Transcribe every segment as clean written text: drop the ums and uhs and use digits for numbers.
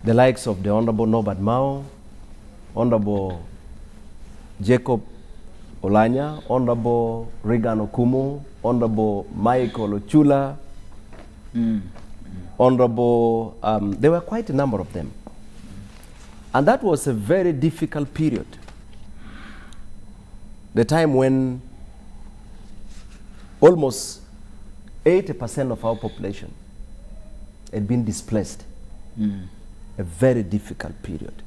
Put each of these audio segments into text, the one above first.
the likes of the Honorable Norbert Mao, Honorable Jacob Oulanyah, Honorable Regan Okumu, Honorable Michael Ochula, Honorable, there were quite a number of them. And that was a very difficult period. The time when almost 80% of our population had been displaced. A very difficult period.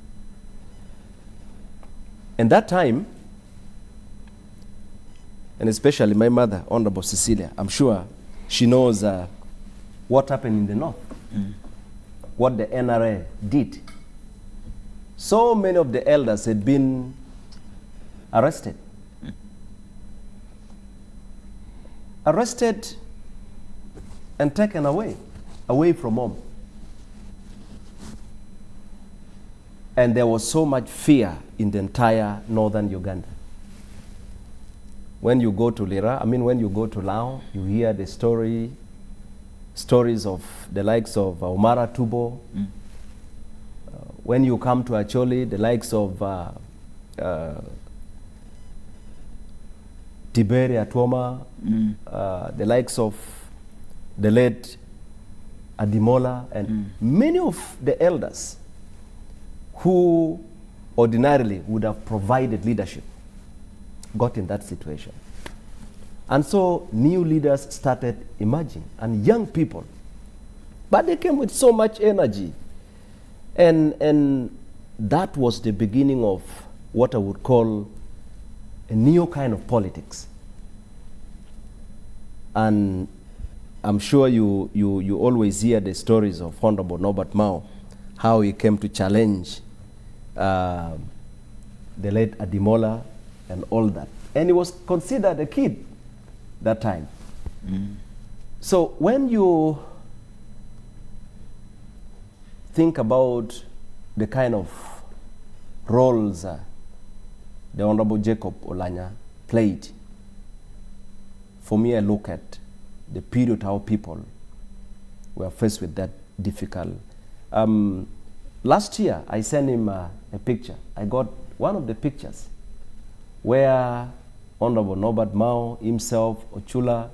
And that time, and especially my mother, Honorable Cecilia, I'm sure she knows what happened in the north, what the NRA did. So many of the elders had been arrested. Arrested and taken away from home. And there was so much fear in the entire northern Uganda. When you go to Lira, when you go to Lao, you hear the stories of the likes of Omara Tubo. When you come to Acholi, the likes of Tiberi Atwoma, the likes of the late Adimola, and many of the elders who ordinarily would have provided leadership got in that situation. And so new leaders started emerging, and young people, but they came with so much energy. And that was the beginning of what I would call a new kind of politics. And I'm sure you always hear the stories of Honorable Norbert Mao, how he came to challenge the late Adimola and all that. And he was considered a kid that time. So when you think about the kind of roles the Honorable Jacob Oulanyah played, for me, I look at the period how people were faced with that difficult. Last year, I sent him a picture. I got one of the pictures where Honorable Norbert Mao himself, Ochula,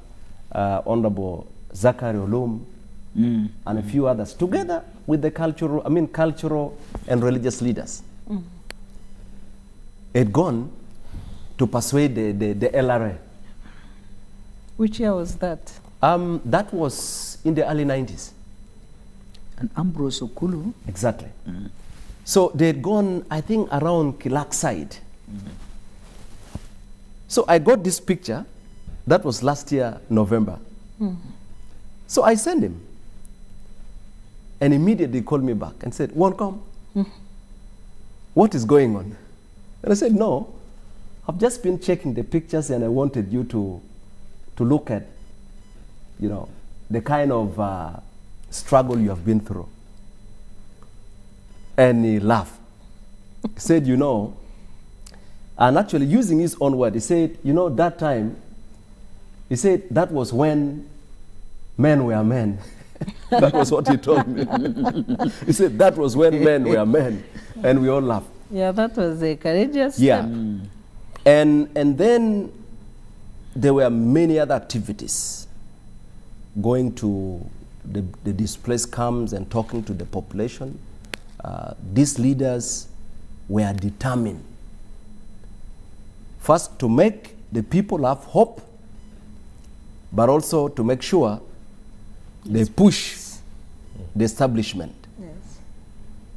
Honorable Zachary Olum, and a few others, together with the cultural and religious leaders, had gone to persuade the LRA. Which year was that? That was in the early 90s. And Ambrose Okulu? Exactly. So they had gone, I think, around Kilak side. So I got this picture. That was last year, November. So I sent him. And immediately he called me back and said, "Won't come? What is going on?" And I said, "No, I've just been checking the pictures and I wanted you to look at, the kind of struggle you have been through." And he laughed. He said, and actually using his own word, he said, that time, he said, that was when men were men. That was what he told me. He said, that was when men were men. And we all laughed. Yeah, that was a courageous step. Yeah. And then there were many other activities, going to the displaced camps and talking to the population. These leaders were determined, first to make the people have hope, but also to make sure they push the establishment